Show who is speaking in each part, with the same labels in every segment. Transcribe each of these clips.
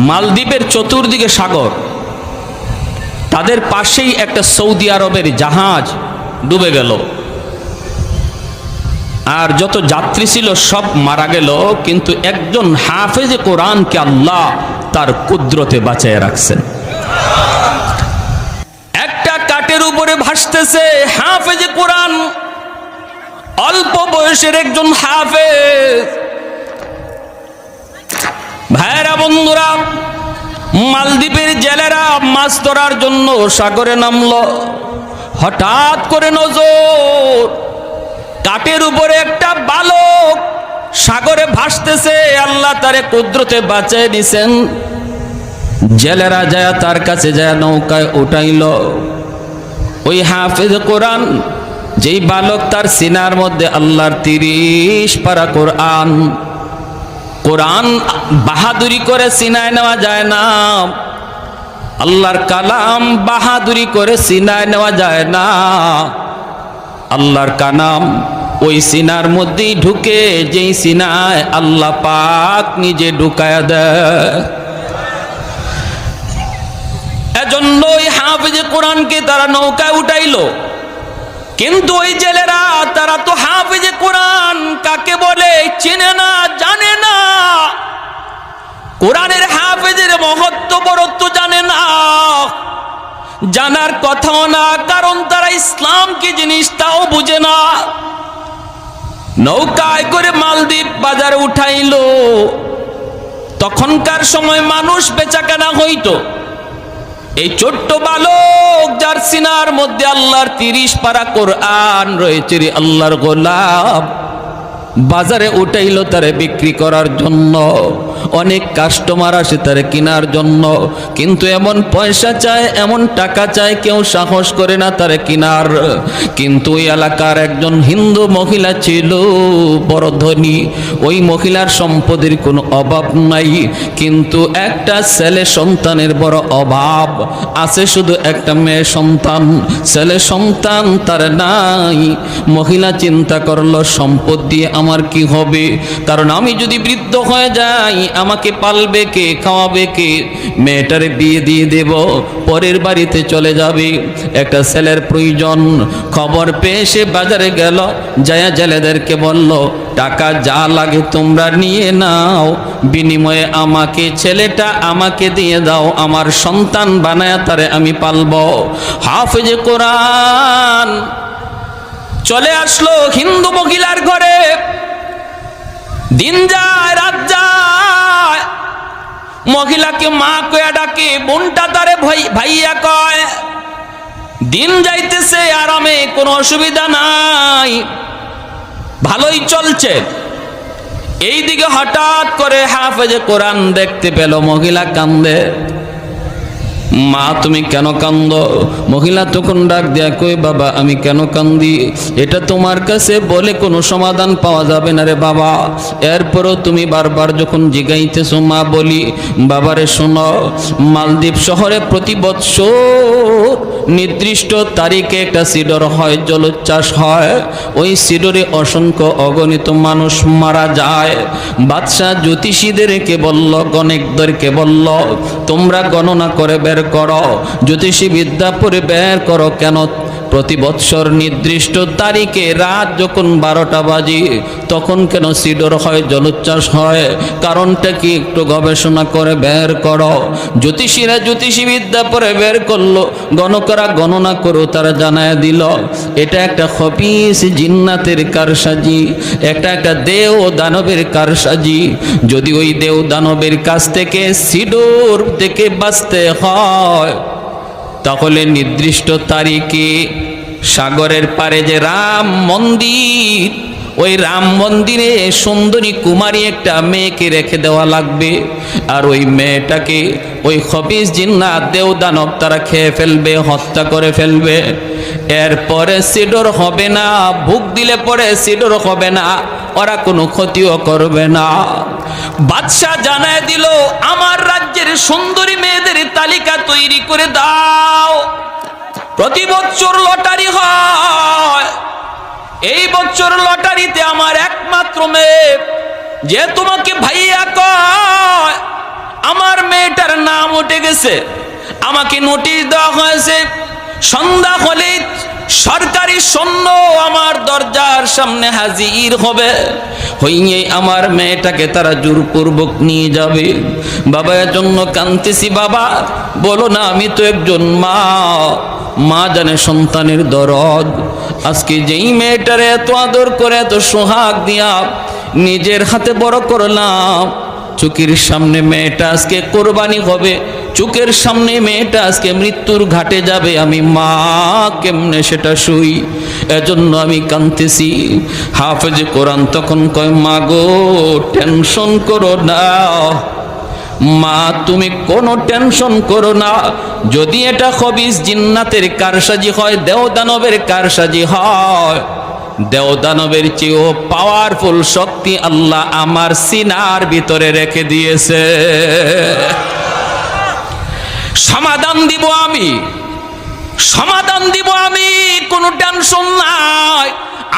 Speaker 1: মালদ্বীপের চতুর্দিকে সাগর, তাদের পাশেই একটা সৌদি আরবের জাহাজ ডুবে গেল, আর যত যাত্রী ছিল সব মারা গেল, কিন্তু একজন হাফেজে কোরআনকে আল্লাহ তার কুদরতে বাঁচিয়ে রাখছেন। একটা কাঠের উপরে ভাসতেছে হাফেজে কোরআন, অল্প বয়সের একজন হাফেজ। ভাইরা বন্ধুরা, মালদ্বীপের জেলেরা মাছ ধরার জন্য সাগরে নামলো। হঠাৎ করে নজর, কাঠের উপরে একটা বালক সাগরে ভাসতেছে, আল্লাহ তারে কুদরতে বাঁচিয়ে নিছেন। জেলেরা যায় তার কাছে যায় নৌকায় উঠাইল। ওই হাফেজ কোরআন, যেই বালক, তার সিনার মধ্যে আল্লাহর 30 পারা কোরআন। কোরআন বাহাদুরি করে সিনায় নেওয়া যায় না, আল্লাহর কালাম বাহাদুরি করে সিনায় নেওয়া যায় না। আল্লাহর কালাম ওই সিনার মধ্যেই ঢুকে, যেই সিনায় আল্লাহ পাক নিজে ঢুকায়া দেয়। এজন্য ওই হাফেজে কোরআনকে তারা নৌকায় উঠাইলো। কিন্তু ওই জেলেরা, তারা তো হাফেজে কোরআন কাকে বলে চেনে না, জানে না। কোরআনের হাফেজের মহত্ব বড়ত্ব জানে না, জানার কথাও না, কারণ তারা ইসলাম কি জিনিস তাও বুঝে না। নৌকায় করে মালদ্বীপ বাজারে উঠাইলো। তখনকার সময় মানুষ বেচাকেনা হইতো। এই ছোট্ট বালক, যার সিনার মধ্যে আল্লাহর 30 পারা কোরআন রয়েছে, রে আল্লাহর গোলাম, বাজারে উঠাইলো তারে বিক্রি করার জন্য। অনেক কাস্টমার আসে তারে কেনার জন্য, কিন্তু এমন পয়সা চায়, এমন টাকা চায়, কেউ সাহস করে না তারে কেনার। কিন্তু ওই এলাকার একজন হিন্দু মহিলা ছিল, বড় ধনী। ওই মহিলার সম্পদের কোনো অভাব নাই, কিন্তু একটা ছেলে সন্তানের বড় অভাব আছে, শুধু একটা মেয়ে সন্তান। ছেলে সন্তান তার নাই। মহিলা চিন্তা করলো, সম্পদ দিয়ে আমার কি হবে? কারণ আমি যদি বৃদ্ধ হয়ে যাই, আমাকে পালবে কে, খাওয়াবে কে? মেয়েটারে বিয়ে দিয়ে দেব, পরের বাড়িতে চলে যাবে। একটা ছেলের প্রয়োজন। খবর পেয়ে সে বাজারে গেল, যায়া জেলেদেরকে বলল, টাকা যা লাগে তোমরা নিয়ে নাও, বিনিময়ে আমাকে, ছেলেটা আমাকে দিয়ে দাও, আমার সন্তান বানায়া তারে আমি পালব। হাফেজে কোরআন চলে আসলো হিন্দু মহিলার ঘরে। দিন যায় রাত যায়, মহিলাকে মা কয়া ডাকে, বোনটা তারে ভাইয়া কয়। দিন যাইতেছে আরামে, কোনো অসুবিধা নাই, ভালোই চলছে। এইদিকে হঠাৎ করে হাফেজে কোরআন দেখতে পেল মহিলা কান্দে। মা তুমি কেন কান্দো? মহিলা তখন ডাক দেয়া কই, বাবা আমি কেন কান্দি, এটা তোমার কাছে বলে কোনো সমাধান পাওয়া যাবে না রে বাবা। এরপরও তুমি বারবার যখন জিগাইতেছো, মা বলি, বাবারে শোনো, মালদ্বীপ শহরে প্রতি বৎসর নির্দিষ্ট তারিখে একটা সিডর হয়, জলোচ্ছ্বাস হয়। ওই সিডরে অসংখ্য অগণিত মানুষ মারা যায়। বাদশাহ জ্যোতিষীদেরকে বলল, গণকদেরকে বলল, তোমরা গণনা করে বের করো, জ্যোতিষী বিদ্যা পড়ে বের করো, কেন প্রতি বৎসর নির্দিষ্ট তারিখে রাত যখন 12টা বাজে তখন কেন সিডর হয়, জলোচ্ছ্বাস হয়? কারণটা কি একটু গবেষণা করে বের করো। জ্যোতিষীরা জ্যোতিষী বিদ্যা পড়ে বের করলো, গণকরা গণনা করো, তারা জানায় দিল এটা একটা খবিস জিন্নাতের কারসাজি, একটা দেও দানবের কারসাজি। যদি ওই দেও দানবের কাছ থেকে সিডর থেকে বাঁচতে হয়, তাহলে নির্দিষ্ট তারিখে সাগরের পারে যে রাম মন্দির, ওই রাম মন্দিরে সুন্দরী কুমারী একটা মেয়েকে রেখে দেওয়া লাগবে। আর ওই মেয়েটাকে ওই খবিস জিন্নাত দেও দানব তারা খেয়ে ফেলবে, হত্যা করে ফেলবে। এরপরে সিডর হবে না, ভুক দিলে পরে সিডর হবে না, ওরা কোনো ক্ষতিও করবে না। বাদশাহ জানায় দিল, আমার রাজ্যের সুন্দরী মেয়েদের তালিকা তৈরি করে দাও। প্রতি বছর লটারি হয়, এই বছর লটারিতে আমার একমাত্র মেয়ে, যে তোমাকে ভাইয়া কয়, আমার মেয়ে আমার নাম উঠে গেছে, আমাকে নোটিশ দেওয়া হয়েছে, সন্ধ্যা হলে সরকারি সৈন্য আমার দরজার সামনে হাজির হবে, হইয়ে আমার মেয়েটাকে তারা জোরপূর্বক নিয়ে যাবে। বাবা এর জন্য কাঁদতেছি, বাবা বলো না আমি তো একজন মা, মা জানে সন্তানের দরদ। আজকে যেই মেয়েটারে এত আদর করে এত সোহাগ দিয়া নিজের হাতে বড় করলাম, চোখের সামনে মেয়েটা আজকে কোরবানি হবে, চোখের সামনে মেয়েটা আজকে মৃত্যুর ঘাটে যাবে, আমি মা কেমনে সেটা শুই? এজন্য আমি কাঁদতেছি। হাফেজ কোরআন তখন কয়, মা গো টেনশন করো না মা, তুমি কোনো টেনশন করো না। যদি এটা খবিস জিন্নাতের কারসাজি হয়, দেও দানবের কারসাজি হয়, দেও দানবের চেয়েও পাওয়ারফুল শক্তি আল্লাহ আমার সিনার ভিতরে রেখে দিয়েছে। সমাধান দিব আমি, সমাধান দিব আমি, কোনো টেনশন নাই,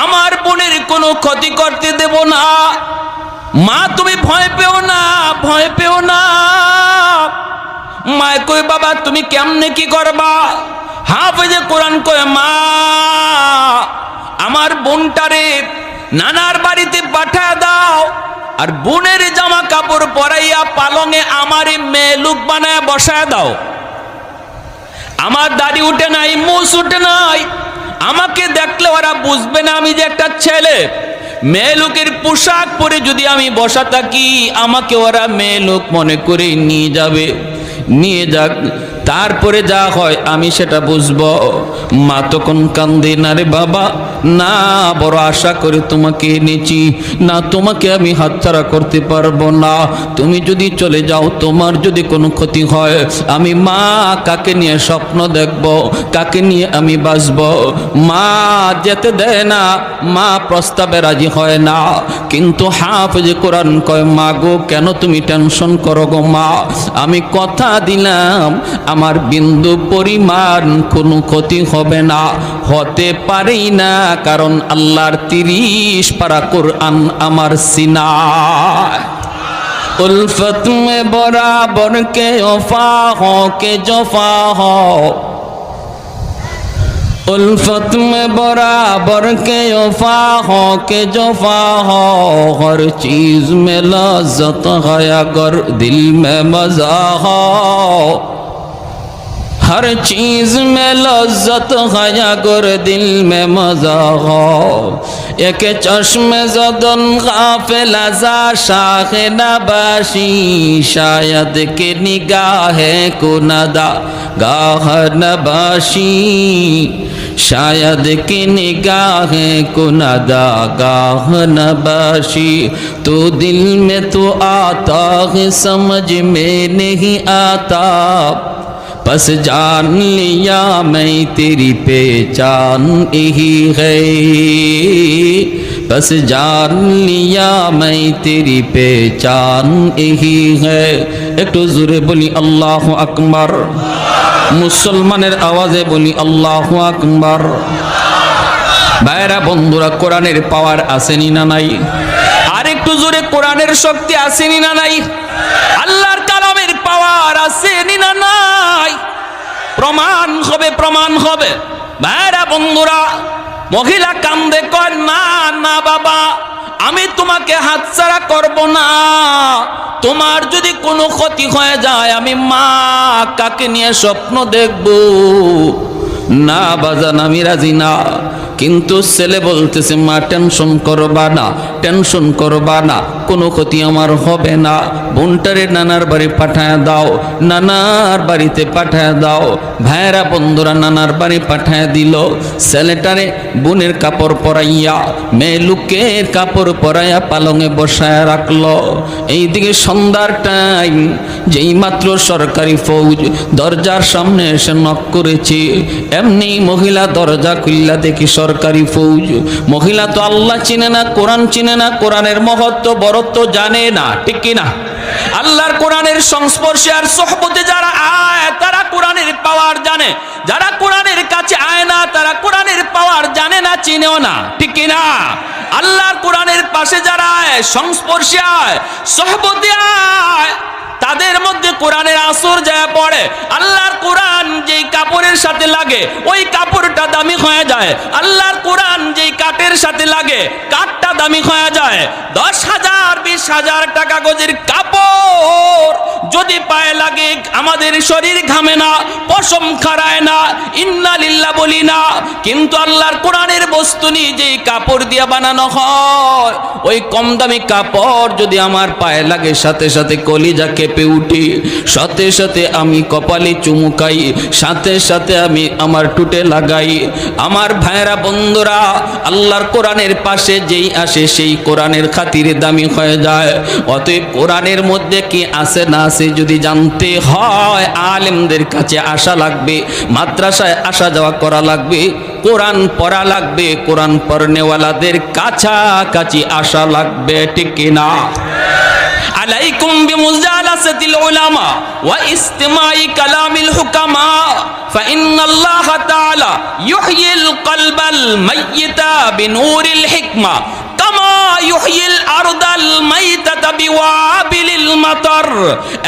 Speaker 1: আমার বোনের কোনো ক্ষতি করতে দেব না। মা তুমি ভয় পেও না, ভয় পেও না। মা কই, বাবা তুমি কেমনে কি করবা? হাফেজে কোরআন কয়, মা আমার বোনটারে নানার বাড়িতে পাঠা দাও, আর বোনের জামা কাপড় পরাইয়া পালঙে আমার মেয়ে লোক বানায় বসায় দাও। আমার দাড়ি উঠে নাই, মুছ উঠে নাই, আমাকে দেখলে ওরা বুঝবে না আমি যে একটা ছেলে। মেয়ে লোকের পোশাক পরে যদি আমি বসা থাকি, আমাকে ওরা মেয়ে লোক মনে করে নিয়ে যাবে। নিয়ে যাক, তারপরে যা হয় আমি সেটা বুঝবো। মা তখন কান্দে, না রে বাবা না, বড় আশা করে তোমাকে এনেছি, না তোমাকে আমি হাতছাড়া করতে পারবো না। তুমি যদি চলে যাও, তোমার যদি কোনো ক্ষতি হয়, আমি মা কাকে নিয়ে স্বপ্ন দেখব, কাকে নিয়ে আমি বাঁচব? মা যেতে দেয় না, মা প্রস্তাবে রাজি হয় না। কিন্তু হাফেজ কোরআন কয়, মা গো কেন তুমি টেনশন করো গো মা, আমি কথা দিলাম আমার বিন্দু পরিমাণ কোনো ক্ষতি হবে না, হতে পারেই না, কারণ আল্লাহর 30 পারা কোরআন আমার সিনায়। উলফত মে বরাবর কে ওফা হো কে জফা হো, उल्फत में बराबर के वफा हो के जफा हो, हर चीज में लज्जत है अगर दिल में मजा हो, हर चीज में लज्जत है अगर दिल में मजा हो। एक चश्मे ज़दन गाफिल अज़ा शाख नबाशी, शायद के निगाहे को नदा गाह नबाशी, शायद की निगाहे को नदा गाह नबाशी। तो दिल में तो आता है समझ में नहीं आता, बस जान लिया मैं तेरी पहचान यही है, बस जान लिया मैं तेरी पहचान यही है। একটু জোরে বলি আল্লাহু আকবার, মুসলমানের আওয়াজে বলি আল্লাহু আকবার। ভাইরা বন্ধুরা, কোরআনের পাওয়ার আসেনি না নাই? আর একটু জোরে, কোরআনের শক্তি আসেনি না নাই? আল্লাহর কালামের পাওয়ার আসেনি না নাই? প্রমাণ হবে, প্রমাণ হবে। ভাইরা বন্ধুরা, মহিলা কান্দে কয়, না না বাবা, আমি তোমাকে হাতছাড়া করব না, তোমার যদি কোনো ক্ষতি হয়ে যায় আমি মা কাকে নিয়ে স্বপ্ন দেখব? না বাজান, আমি রাজি না। কিন্তু ছেলে বলতেছে, মা টেনশন করবা না, টেনশন করবা না, কোনো ক্ষতি আমার হবে না, বোনটারে নানার বাড়ি পাঠায় দাও, নানার বাড়িতে পাঠায় দাও। ভাইরা বন্ধুরা, নানার বাড়ি পাঠায় দিল। ছেলেটারে বোনের কাপড় পরাইয়া, মেয়ে লুকের কাপড় পরাইয়া পালঙে বসায় রাখলো। এইদিকে সন্ধ্যার টাইম, যেই মাত্র সরকারি ফৌজ দরজার সামনে এসে নক করেছে, এমনি মহিলা দরজা খুললা, দেখি সরকারি ফৌজ। মহিলা তো আল্লাহ চিনে না, কোরআন চিনে না, কোরআনের মহত্ব বড়ত্ব জানে না, ঠিক কিনা? আল্লাহর কোরআনের সংস্পর্শে আর সোহবতে যারা আয় তারা কোরআনের পাওয়ার জানে, যারা কোরআনের কাছে আয় না তারা কোরআনের পাওয়ার জানে না, চিনেও না, ঠিক কিনা? আল্লাহর কোরআনের পাশে যারা আয়, সংস্পর্শে আয়, সোহবতে আয়, তাদের মধ্যে কোরআনের আসর যায় পড়ে, আল্লাহর কোরআন যেই কাপড়ের সাথে লাগে ওই কাপড়টা দামি হয়ে যায়, আল্লাহর কোরআন যেই কাঠের সাথে লাগে কাঠটা দামি হয়ে যায়। 10,000 20,000 টাকা গজের কাপড় যদি পায়ে লাগে আমাদের শরীর ঘামে না, পশম খাড়ায় না, ইন্না লিল্লাহ বলি না, কিন্তু আল্লাহর কোরআনের বস্তু নিয়ে যেই কাপড় দিয়ে বানানো হয় ওই কম দামি কাপড় যদি আমার পায়ে লাগে সাথে সাথে কলিজা কেঁপে উঠি, সাথে সাথে আমি কপালে চুমুকাই, সাথে সাথে আমি আমার টুটে লাগাই। আমার ভাইরা বন্ধুরা, আল্লাহর কোরআনের পাশে যেই আসে সেই কোরআনের খাতিরে দামি হয়ে যায়। অতএব কোরআনের মধ্যে কি আছে না আছে যদি জানতে হয় আলেমদের কাছে আসা লাগবে, মাদ্রাসায় আসা যাওয়া করা লাগবে, কোরআন পড়া লাগবে, কোরআন পড়নেওয়ালাদের কাছাকাছি আসা লাগবে, ঠিক কিনা? আলাইকুম বিমুজালাসাতিল উলামা ওয়া ইস্তিমাই কালামিল হুকামা ফাইন্নাল্লাহ তাআলা ইউহয়িল কলবাল মাইয়িতা বিনূরিল হিকমা কামা ইউহয়িল আরদাল মাইতাতা বিওয়াবিলিল মাতার।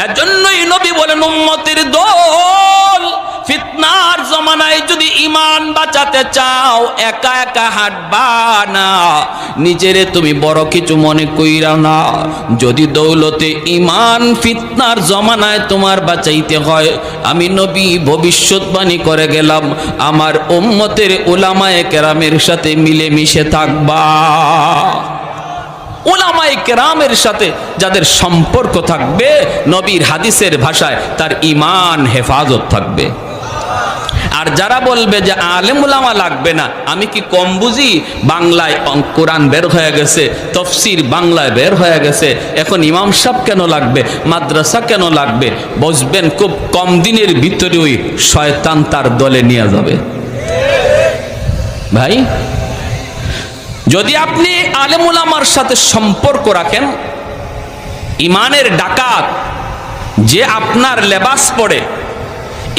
Speaker 1: এজন্যই নবী বলেন উম্মতের দল, ফিতনার জমানায় যদি ঈমান বাঁচাতে চাও একা একা হাঁটবা না, নিজেরে তুমি বড় কিছু মনে কইরা না। যদি দৌলতে ঈমান ফিতনার জমানায় তোমার বাঁচাইতে হয়, আমি নবী ভবিষ্যৎবাণী করে গেলাম আমার উম্মতের উলামায়ে কেরামের সাথে মিলেমিশে থাকবা। উলামায়ে কেরামের সাথে যাদের সম্পর্ক থাকবে, নবীর হাদিসের ভাষায় তার ঈমান হেফাজত থাকবে। আর যারা বলবে যে আলেম উলামা লাগবে না, আমি কি কম বুঝি? বাংলায় কোরআন বের হয়ে গেছে, তফসির বাংলায় বের হয়ে গেছে, এখন ইমাম সাহেব কেন লাগবে, মাদ্রাসা কেন লাগবে? বুঝবেন খুব কম দিনের ভিতরে ওই শয়তান তার দলে নিয়ে যাবে। ভাই, যদি আপনি আলেম উলামার সাথে সম্পর্ক রাখেন, ইমানের ডাকাত যে আপনার লেবাস পরে,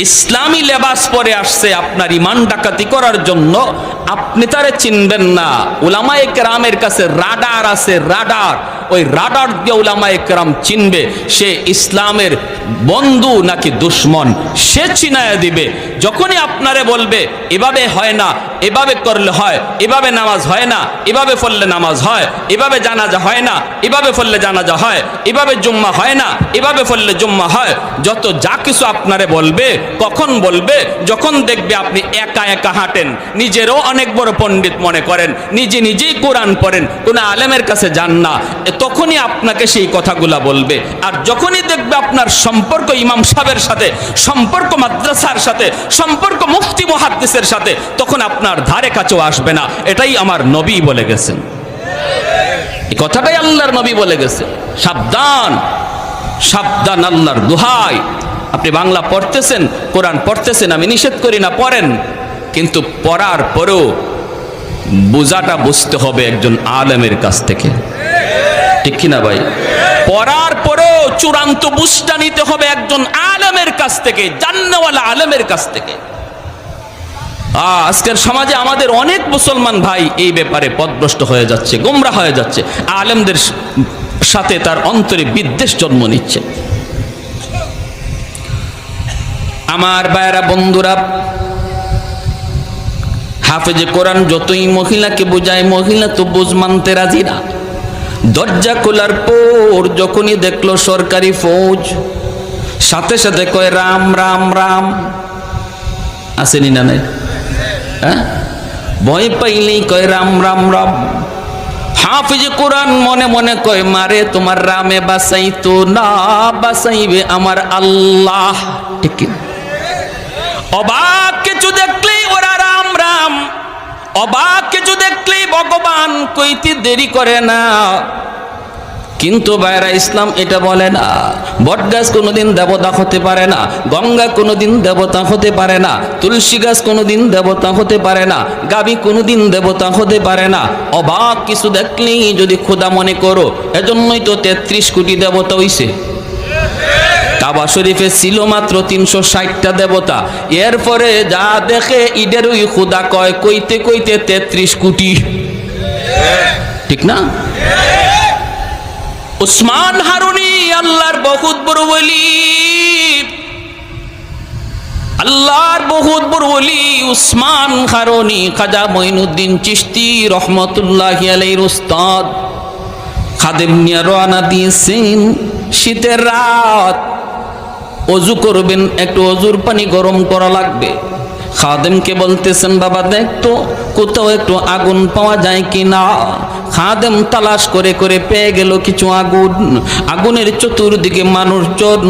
Speaker 1: ইসলামী লেবাস পরে আসছে আপনার ইমান ডাকাতি করার জন্য, আপনি তারে চিনবেন না। উলামায়ে কেরামের কাছে রাডার আছে, রাডার, ওই রাডার দিয়ে উলামায়ে কেরাম চিনবে সে ইসলামের বন্ধু নাকি দুশ্মন, সে চিনায়া দিবে। যখনই আপনারে বলবে এভাবে হয় না, এভাবে করলে হয়, এভাবে নামাজ হয় না, এভাবে পড়লে নামাজ হয়, এভাবে জানাজা হয় না, এভাবে পড়লে জানাজা হয়, এভাবে জুম্মা হয় না, এভাবে পড়লে জুম্মা হয়, যত যা কিছু আপনারে বলবে, কখন বলবে? যখন দেখবে আপনি একা একা হাঁটেন, নিজেরও অনেক বড় পণ্ডিত মনে করেন, নিজে নিজেই কোরআন পড়েন, কোনো আলেমের কাছে যান না, তখনই আপনাকে সেই কথাগুলা বলবে। আর যখনই দেখবে আপনার সম্পর্ক ইমাম সাহেবের সাথে, সম্পর্ক মাদ্রাসার সাথে, সম্পর্ক মুফতি মুহাদ্দিসের সাথে, তখন আপনার ধারে কাছেও আসবে না। এটাই আমার নবী বলে গেছেন, এই কথাটাই আল্লাহর নবী বলে গেছে। সাবধান, সাবধান, আল্লাহর দোহাই। আপনি বাংলা পড়তেছেন, কোরআন পড়তেছেন, আমি নিষেধ করি না, পড়েন, কিন্তু পড়ার পরেও বোঝাটা বুঝতে হবে একজন আলেমের কাছ থেকে, ঠিক কিনা ভাই? পড়ার পরেও চূড়ান্ত বুঝটা নিতে হবে একজন আলেমের কাছ থেকে, জান্নাওয়ালা আলেমের কাছ থেকে। আজকের সমাজে আমাদের অনেক মুসলমান ভাই এই ব্যাপারে পথভ্রষ্ট হয়ে যাচ্ছে, গোমরা হয়ে যাচ্ছে, আলেমদের সাথে তার অন্তরে বিদ্বেষ জন্ম নিচ্ছে। আমার ভাইরা বন্ধুরা, হাফেজে কোরআন যতই মহিলাকে বোঝায়, মহিলা তো বুঝ মানতে রাজি না। দরজা খোলার পর যখনই দেখলো সরকারি ফৌজ, সাথে সাথে কয় রাম রাম রাম। আসেনি না নাই? হ্যাঁ, ভয় পাইলেই কয় রাম রাম রাম। হাফেজে কোরআন মনে মনে কয় মারে তোমার রামে বাঁচাইতো না, বাঁচাইবে আমার আল্লাহ, ঠিক। অবাক কিছু দেখলেই ওরা রাম রাম, অবাক কিছু দেখলেই ভগবান কইতে দেরি করে না। কিন্তু ভাইরা, ইসলাম এটা বলে না। বটগাছ কোনোদিন দেবতা হতে পারে না, গঙ্গা কোনোদিন দেবতা হতে পারে না, তুলসী গাছ কোনোদিন দেবতা হতে পারে না, গাভী কোনোদিন দেবতা হতে পারে না। অবাক কিছু দেখলেই যদি খোদা মনে করো, এজন্যই তো 33 কোটি দেবতা হইছে। কাবা শরীফে ছিল মাত্র 360টা দেবতা, এরপরে যা দেখে ঈদের ওই খোদা কয়, কইতে কইতে 33 কোটি, ঠিক না? উসমান হারুনি আল্লাহর বহুত বড় ওলি, আল্লাহর বহুত বড় ওলি উসমান হারুনি খাজা মঈনুদ্দিন চিশতি রহমতুল্লাহি আলাইহির উস্তাদ খাদেম নিয়ে রওনা দিয়েছেন। শীতের রাত, অজু করবেন, একটু অজুর পানি গরম করা লাগবে। খাদেমকে বলতেছেন, বাবা দেখ তো কোথাও একটু আগুন পাওয়া যায় কি না। খাদেম তালাশ করে করে পেয়ে গেল কিছু আগুন। আগুনের চতুর্দিকে মানুষজন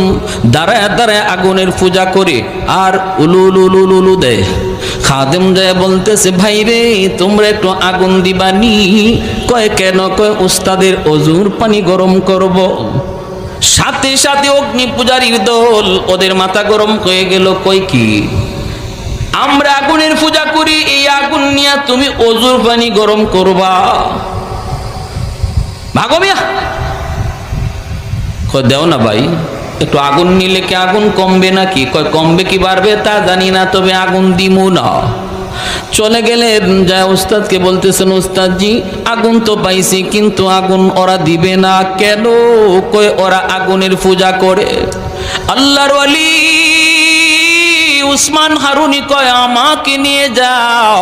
Speaker 1: দাঁড়ায় দাঁড়ায় আগুনের পূজা করে আর উলু উলু উলু উলু দেয়। খাদেম যায় বলতেছে, ভাই রে তোমরা একটু আগুন দিবানি? কয় কেন? কয় উস্তাদের অজুর পানি গরম করব। সাথে সাথে অগ্নি পূজারীর দল, ওদের মাথা গরম হয়ে গেল। কই কি আমরা আগুনের পূজা করি, এই আগুন নিয়ে তুমি অজুর পানি গরম করবা? ভাগো মিয়া। কয় দেও না ভাই, একটু আগুন নিলে কি আগুন কমবে নাকি? কয় কমবে কি বাড়বে তা জানি না, তবে আগুন দিমু না। চলে গেলেন, যায় উস্তাদকে বলতেছেন, উস্তাদজি আগুন তো পাইছি কিন্তু আগুন ওরা দিবে না কেন? কয় ওরা আগুনের পূজা করে। আল্লাহর ওয়ালি উসমান হারুনি কয় আমাকে নিয়ে যাও।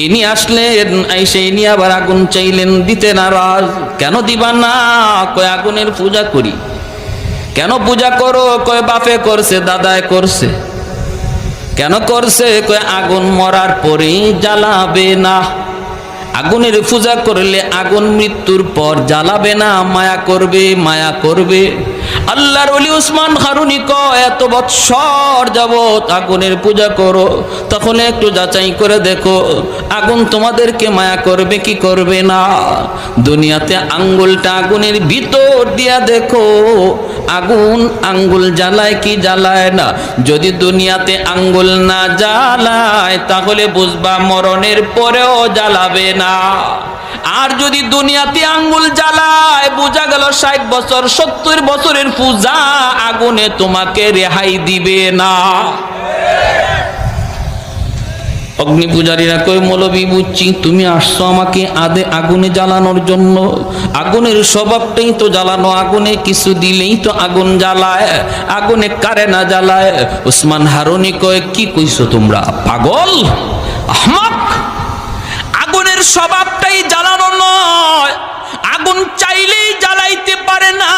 Speaker 1: ইনি আসলেন, আইসে ইনি আবার আগুন চাইলেন, দিতে নারাজ। কেন দিবা না? কয় আগুনের পূজা করি। কেন পূজা করো? কয় বাপে করছে, দাদায় করছে। কেন করছে? কয় আগুন মরার পরেই জ্বালাবে না। আগুনের পূজা করলে আগুন মৃত্যুর পর জ্বালাবে না, মায়া করবে, মায়া করবে। আল্লাহর ওলি উসমান হারুনি কয় এত বৎসর যাবত আগুনের পূজা করো, তাহলে একটু যাচাই করে দেখো আগুন তোমাদেরকে মায়া করবে কি করবে না। দুনিয়াতে আঙ্গুলটা আগুনের ভিতর দিয়া দেখো আগুন আঙ্গুল জ্বালায় কি জ্বালায় না। যদি দুনিয়াতে আঙ্গুল না জ্বালায় তাহলে বুঝবা মরণের পরেও জ্বালাবে না। আর যদি দুনিয়াতে আঙ্গুল জ্বালায় বোঝা গেল 60 বছর 70 বছরের পূজা আগুনে তোমাকে রেহাই দিবে না। অগ্নি পূজারীরা কই মৌলবী বুঝছি তুমি আসছো আমাকে আগুনে জ্বালানোর জন্য। আগুনের স্বভাবটাই তো জ্বালানো, আগুনে কিছু দিলেই তো আগুন জ্বালায়, আগুনে কারে না জ্বালায়। উসমান হারুনি কয় কি কইছো তোমরা পাগল আহমাক? আগুনের স্বভাবটাই জ্বালানো নয়, আগুন চাইলেই জ্বালাইতে পারে না।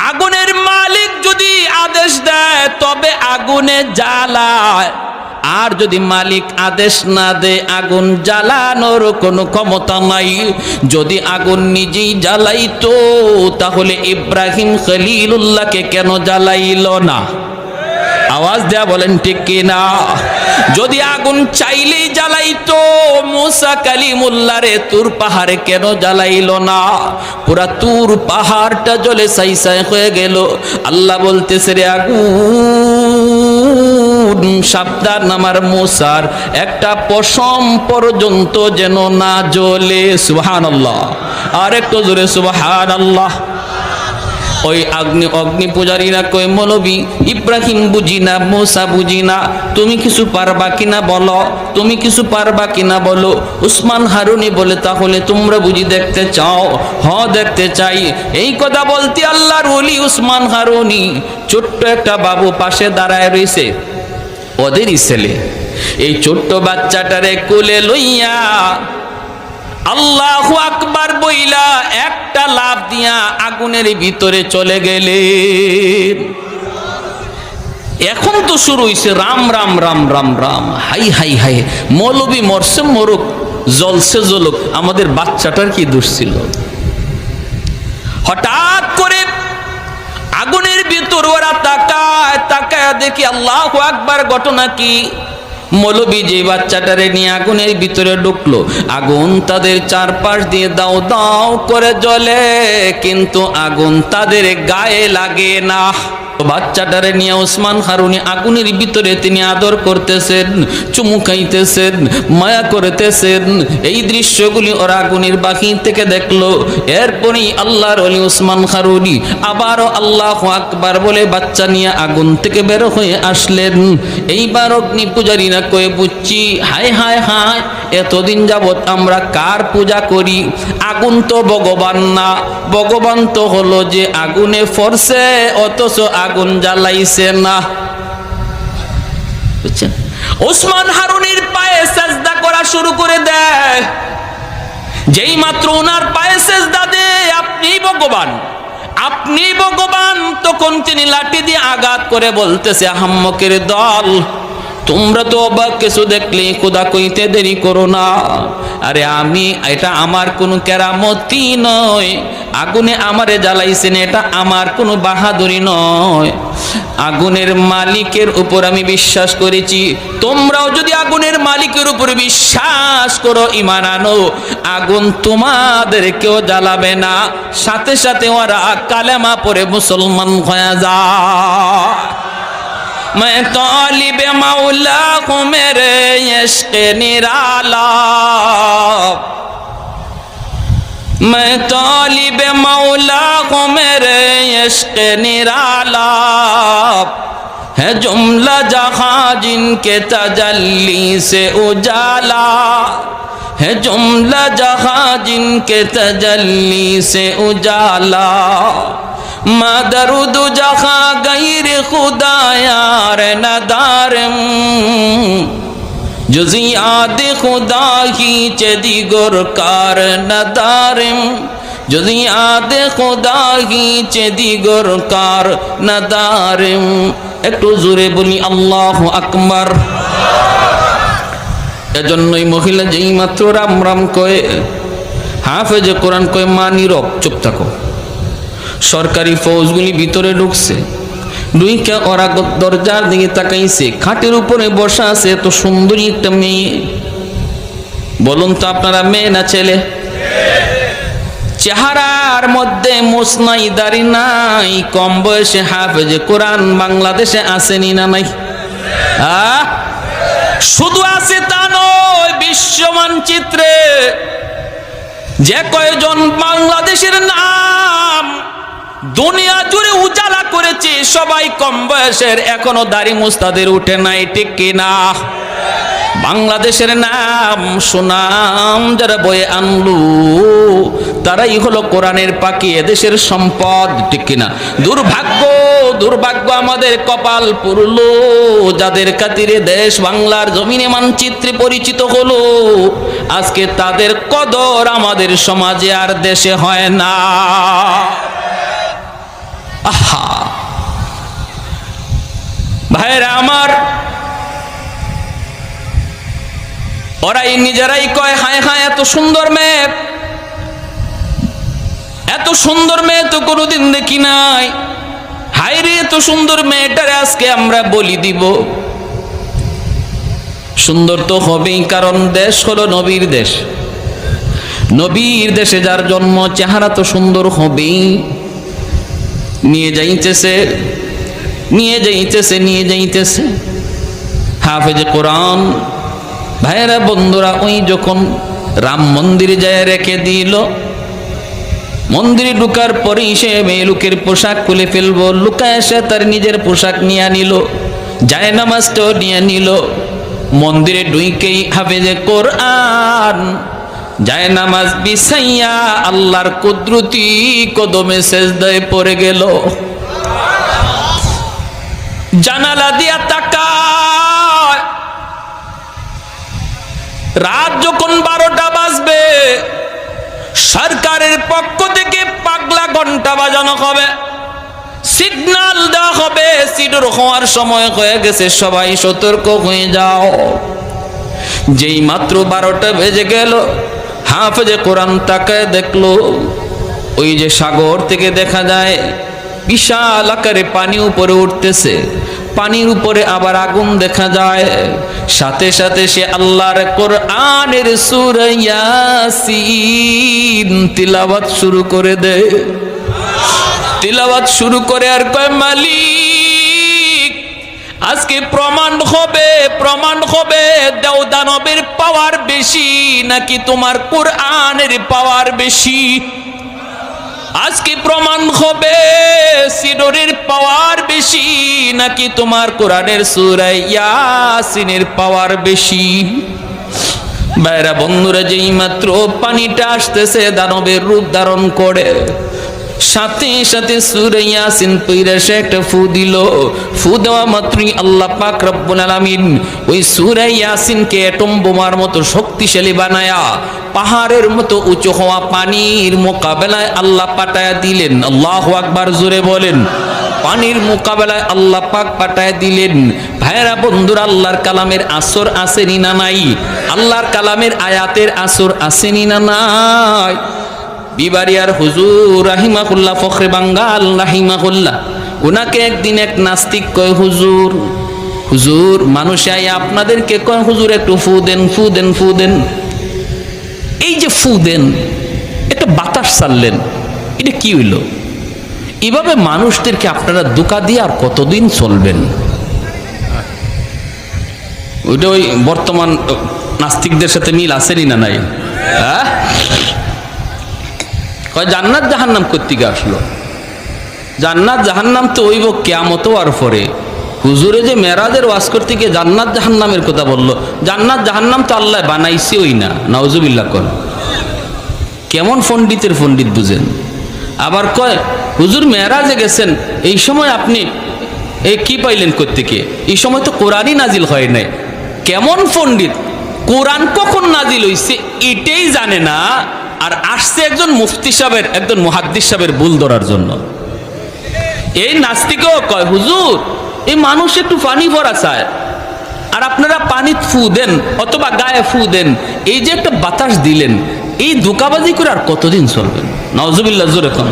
Speaker 1: আগুনের মালিক যদি আদেশ দেয় তবে আগুনে জ্বালায়, আর যদি মালিক আদেশ না দেয় আগুন জ্বালানোর কোনো ক্ষমতা নাই। যদি আগুন নিজেই জ্বালাইতো তাহলে ইব্রাহিম খলিলুল্লাহকে কেন জ্বালাইল না? আওয়াজ দেয়া বলেন ঠিক কিনা? যদি আগুন চাইলেই জ্বালাইতো মুসা কালিমুল্লাহ রে তুর পাহাড়ে কেন জ্বালাইল না? পুরা তুর পাহাড়টা জ্বলে ছাই ছাই হয়ে গেল। আল্লাহ বলতেছে রে আগুন সাবধান, আমার মুসার একটা পশম পর্যন্ত যেন না জ্বলে। সুবহানাল্লাহ, আর একটু জোরে সুবহানাল্লাহ। ওই অগ্নি পূজারীরা কই মৌলবী ইব্রাহিম বুঝি না, মুসা বুঝি না, তুমি কিছু পারবা কিনা বলো, তুমি কিছু পারবা কিনা বলো। উসমান হারুনি বলে তাহলে তোমরা বুঝি দেখতে চাও? হ দেখতে চাই। এই কথা বলতে আল্লাহর ওলি উসমান হারুনি ছোট্ট একটা বাবু পাশে দাঁড়ায় রয়েছে, ওদেরই ছেলে। এই ছোট্ট বাচ্চাটারে কোলে লইয়া আল্লাহু আকবার বইলা একটা লাফ দিয়া আগুনের ভিতরে চলে গেলেন। এখন তো শুরু হইছে Ram Ram Ram Ram Ram, high high high. মৌলবী মরছে মরুক, জ্বলছে জ্বলুক, আমাদের বাচ্চাটার কি দোষ ছিল? হঠাৎ করে আগুনের ভিতর ওরা তাকায় তাকায় দেখি আল্লাহু আকবার। ঘটনা কি? মৌলবী যে বাচ্চাটারে নিয়ে আগুনের ভিতরে ঢুকলো, আগুন তাদের চারপাশ দিয়ে দাও দাও করে জ্বলে, কিন্তু আগুন তাদের গায়ে লাগে না। বাচ্চাটারে নিয়ে উসমান হারুনি আগুনের ভিতরে তিনি আদর করতেছেন, চুমু খাইতেছেন, মায়া করতেছেন। এই দৃশ্যগুলি ওরা আগুনের বাকি থেকে দেখলো। এরপরই আল্লাহর ওলি উসমান হারুনি আবারও আল্লাহু আকবার বলে বাচ্চা নিয়ে আগুন থেকে বের হয়ে আসলেন। এইবার অগ্নি পূজারীরা কয়ে বুঝছি, হায় হায় হায়, এতদিন যাবৎ আমরা কার পূজা করি? আগুন তো ভগবান না, ভগবান তো হলো যে আগুনে ফরছে অথচ আগুন জ্বালাইছে না। বুঝছেন? ওসমান হারুনির পায়ে সেজদা করা শুরু করে দেয়। যেই মাত্র ওনার পায়ে সেজদা দেয় আপনি ভগবান, আপনি ভগবান, তখন তিনি লাঠি দিয়ে আঘাত করে বলতেছে, আহাম্মকের দল, তোমরা তো অবাক কিছু দেখলে খোদা কইতে দেরি করো না। আরে এটা আমার কোনো কেরামতি নয়, আগুনে আমারে জ্বালাইছেন, এটা আমার কোনো বাহাদুরি নয়। আগুনের মালিকের উপর আমি বিশ্বাস করেছি, তোমরাও যদি আগুনের মালিকের উপর বিশ্বাস করো, ঈমান আনো, আগুন তোমাদেরকেও জ্বালাবে না। সাথে সাথে ওরা কালেমা পড়ে মুসলমান হয়ে যায়। मैं तालिब मौला हूँ मेरे इश्क निराला, मैं तालिब मौला हूँ मेरे इश्क निराला, है जुमला जहाँ जिनके तजल्ली से उजाला, है जुमला जहाँ जिनके तजल्ली से उजाला, मदरुद जहाँ गैर खुदा यार नदारम, जुज़ी याद खुदा ही चदिगर कार नदारम, जुज़ी याद खुदा ही चदिगर कार नदारम। একটু জোরে বলি আল্লাহু আকবার। এজন্যই মহিলা যেই মাত্র রাম রাম কয়ে, হাফেজে কোরআন কয়ে, মা নীরব, চুপ থাকো। সরকারি ফৌজগুলি ভিতরে ঢুকছে, দুইটা ওরা দরজার দিকে তাকাইছে, খাটের উপরে বসা আছে এত সুন্দরী একটা মেয়ে। বলুন তো আপনারা মেয়ে না ছেলে? চেহারার মধ্যে মোছ নাই, দাড়ি নাই, কম বয়সে হাফেজে কোরআন বাংলাদেশে আসেনি না নাই? শুধু আছে তা নয়, বিশ্ব মানচিত্রে যে কয়জন বাংলাদেশের নাম দুনিয়া জুড়ে উজালা করেছে, সবাই কম বয়সের, এখনো দাড়ি মুস্তাদের উঠে নাই, ঠিক কিনা? বাংলাদেশের নাম সুনাম যারা বয়ে আনলু, তারাই হলো কোরআনের পাখি, এদেশের সম্পদ, ঠিক কিনা? দুর্ভাগ্য, দুর্ভাগ্য আমাদের কপাল পুরলো, যাদের খাতিরে দেশ বাংলার জমিনে মানচিত্রে পরিচিত হলো, আজকে তাদের কদর আমাদের সমাজে আর দেশে হয় না। আহা ভাইরা আমার, ওরাই নিজেরাই কয়, হায় হায় এত সুন্দর মেয়ে, এত সুন্দর মেয়ে তো কোনোদিন দেখি নাই, হায় রে এত সুন্দর মেয়েটারে আজকে আমরা বলি দিব। সুন্দর তো হবেই, কারণ দেশ হলো নবীর দেশ, নবীর দেশে যার জন্ম, চেহারা তো সুন্দর হবেই। নিয়ে যাইতেছে, নিয়ে যাইতেছে, নিয়ে যাইতেছে হাফেজে কোরআন। ভাইয়েরা বন্ধুরা, ওই যখন রাম মন্দিরে যায় রেখে দিল, মন্দিরে ঢুকার পরেই সে মেয়ে লোকের পোশাক খুলে ফেলবো, লুকায় এসে তার নিজের পোশাক নিয়ে নিল, যায় নামাজটাও নিয়ে নিল। মন্দিরে ঢুকেই হাফেজে কোরআন যায় নামাজ বিছাইয়া আল্লাহর কুদরতি কদমে সেজদায় পড়ে গেল। জানালা দিয়া তাকায়, রাত যখন 12টা বাজবে, সরকারের পক্ষ থেকে পাগলা ঘন্টা বাজানো হবে, সিগন্যাল দেওয়া হবে, সিডর হওয়ার সময় হয়ে গেছে, সবাই সতর্ক হয়ে যাও। যেই মাত্র 12টা বেজে গেল, হাফেজে কোরআন তাকায় দেখলো, ওই যে সাগর থেকে দেখা যায় বিশাল আকারে পানি উপরে উঠতেছে, পানির উপরে আবার আগুন দেখা যায়। সাথে সাথে সে আল্লাহর কোরআনের সূরা ইয়াসিন তিলাওয়াত শুরু করে দেয়। তিলাওয়াত শুরু করে আর কয়, মালিক আজকে প্রমাণ হবে, প্রমাণ হবে দানবের পাওয়ার বেশি নাকি তোমার কোরআনের পাওয়ার বেশি। আজকে প্রমাণ হবে সিডরের পাওয়ার বেশি নাকি তোমার কোরআনের সূরা ইয়াসিনের পাওয়ার বেশি। ভাইরা বন্ধুরা, যেই মাত্র পানিটা আসতেছে দানবের রূপ ধারণ করে, সাথে সাথে সূরা ইয়াসিন পড়ে সে একটা ফু দিল। ফু দেওয়া মাত্রই আল্লাহ পাক রব্বুল আলামিন ওই সূরা ইয়াসিনকে অ্যাটম বোমার মতো শক্তিশালী বানায়া পাহাড়ের মতো উঁচু হওয়া পানির মোকাবেলায় আল্লাহ পাঠায়া দিলেন। আল্লাহু আকবার, জোরে বলেন। পানির মোকাবেলায় আল্লাহ পাক পাঠায় দিলেন। ভাইরা বন্ধুরা, আল্লাহর কালামের আসর আসেনি না নাই? আল্লাহর কালামের আয়াতের আসর আসেনি না নাই? বিবারিয়ার হুজুর রাহিমাহুল্লাহ, ফখরে বাঙ্গাল রাহিমাহুল্লাহ, ওনাকে একদিন এক নাস্তিক কয়, হুজুর হুজুর মানুষে আপনাদেরকে কয়, হুজুর একটু ফু দেন, ফু দেন, ফু দেন। এই যে ফু দেন, একটা বাতাস ছাড়লেন, এটা কি হইল? এভাবে মানুষদেরকে আপনারা ধোঁকা দিয়ে আর কতদিন চলবেন? ওইটা ওই বর্তমান নাস্তিকদের সাথে মিল আসেনি না নাই? হ্যাঁ, জান্নাত জাহান্নাম কোত্থেকে আসলো? জান্নাত জাহান্নাম তো হইব কিয়ামত হওয়ার পরে। হুজুরে যে মেরাজের ওয়াজ করতে গিয়ে জান্নাত জাহান্নামের কথা বললো, জান্নাত জাহান্নাম তো আল্লাহ বানাইছে ওই না, নাউজুবিল্লাহ। কর কেমন পণ্ডিতের পণ্ডিত বুঝেন। আবার কয় হুজুর মেরাজে গেছেন, এই সময় আপনি এই কি পাইলেন কোত্থেকে? এই সময় তো কোরআনই নাজিল হয় নাই। কেমন পণ্ডিত! কোরআন কখন নাজিল হইছে এটাই জানে না, আর আসছে একজন মুফতি সাহেবের, একজন মুহাদ্দিস সাহেবের ভুল ধরার জন্য। এই নাস্তিকও কয়, হুজুর এই মানুষ একটু পানি ভরা চায়, আর আপনারা পানি ফু দেন অথবা গায়ে ফু দেন, এই যে একটা বাতাস দিলেন, এই ধোঁকাবাজি করে আর কতদিন চলবেন? নাউজুবিল্লাহ, জোরে কম।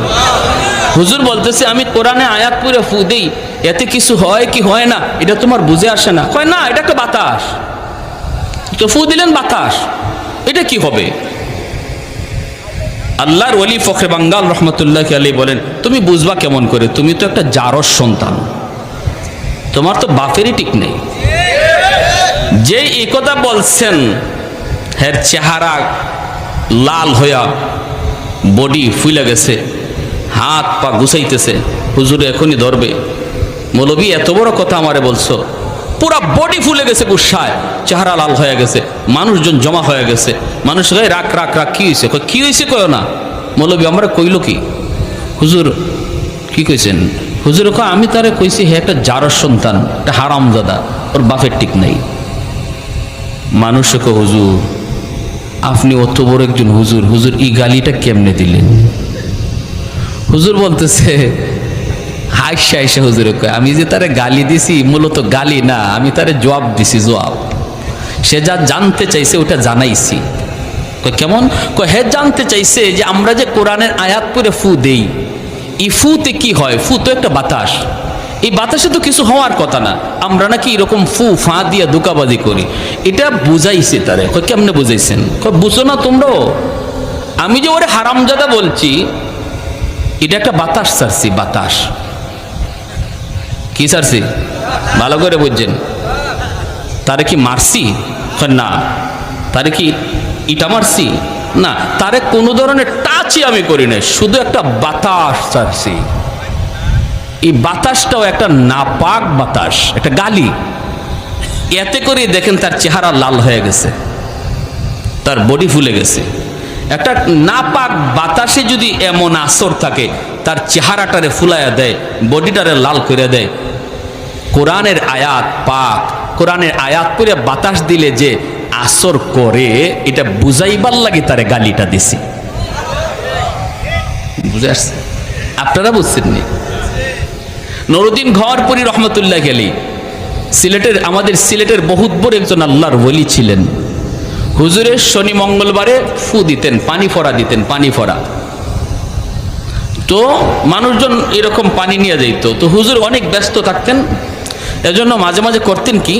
Speaker 1: হুজুর বলতেছে, আমি কোরআনে আয়াত পড়ে ফু দেই, এতে কিছু হয় কি হয় না এটা তোমার বুঝে আসে না? কয় না, এটা একটা বাতাস, তো ফু দিলেন বাতাস, এটা কি হবে? আল্লাহর ওলি ফখরে বাঙ্গাল রহমতুল্লাহ আলাইহি বলেন, তুমি বুঝবা কেমন করে? তুমি তো একটা জারজ সন্তান, তোমার তো বাপেরই ঠিক নেই। যে এই কথা বলছেন, হের চেহারা লাল হইয়া বডি ফুলে গেছে, হাত পা গুছাইতেছে, হুজুর এখনই ধরবে। মৌলবী এত বড় কথা আমারে বলছো? পুরা বডি ফুলে গেছে গুসায়, চেহারা লাল হয়ে গেছে, মানুষজন জমা হয়ে গেছে। মানুষ রাখ রাখ রাখ, কি হয়েছে? কি হয়েছে কয় না। মৌলবী আমরা কইল কি? হুজুর কি কইছেন? হুজুর কয়, আমি তারে কইছি হে একটা জারজ সন্তান, একটা হারামজাদা, ওর বাপের ঠিক নাই। মানুষ কয়, হুজুর আপনি অত বড় একজন হুজুর, হুজুর এই গালিটা কেমনে দিলেন? হুজুর বলতেছে, হাইসা হাইসা হুজুর কয়, আমি যে তারে গালি দিছি মূলত গালি না, আমি তারে জবাব দিছি, জবাব। সে যা জানতে চাইছে ওটা জানাইছি। কেমন? হে জানতে চাইছে যে আমরা যে কোরআনের আয়াত পড়ে ফু দেই, এই ফুতে কি হয়? ফু তো একটা বাতাস, এই বাতাসে তো কিছু হওয়ার কথা না, আমরা নাকি এরকম ফু ফা দিয়া ধোঁকাবাজি করি। এটা বুঝাইছে তারে। কেমনে বুঝাইছেন? বুঝো না তোমরাও? আমি যে ওরে হারামজাদা বলছি, এটা একটা বাতাস ছাড়ছি, বাতাস। কি ছাড়ছি? ভালো করে বুঝছেন? তারে কি মারছি? না। তারে কি ইটা মারছি? না। তারে কোনো ধরনের টাচই আমি করি না, শুধু একটা বাতাস ছাড়ছি। এই বাতাসটাও একটা নাপাক বাতাস, একটা গালি। এতে করে দেখেন তার চেহারা লাল হয়ে গেছে, তার বডি ফুলে গেছে। একটা নাপাক বাতাসে যদি এমন আসর থাকে, তার চেহারাটারে ফুলাইয়া দেয়, বডিটারে লাল করে দেয়। কোরআনের আয়াত পাক, কোরআনের আয়াত পড়ে বাতাস দিলে যে আসর করে, এটা বুঝাইবার লাগে তারে গালিটা দিছি। বুঝে আসছে? আপনারা বুঝছেন নি? নুরউদ্দিন ঘরপুরি রহমতুল্লাহ আলাইহি সিলেটের, আমাদের সিলেটের বহুত বড় একজন আল্লাহর ওলি ছিলেন। হুজুরের শনি মঙ্গলবারে ফু দিতেন, পানি ফোড়া দিতেন, পানি ফোড়া। তো মানুষজন এরকম পানি নিয়ে যাইত। তো হুজুর অনেক ব্যস্ত থাকতেন, এজন্য মাঝে মাঝে করতেন কি,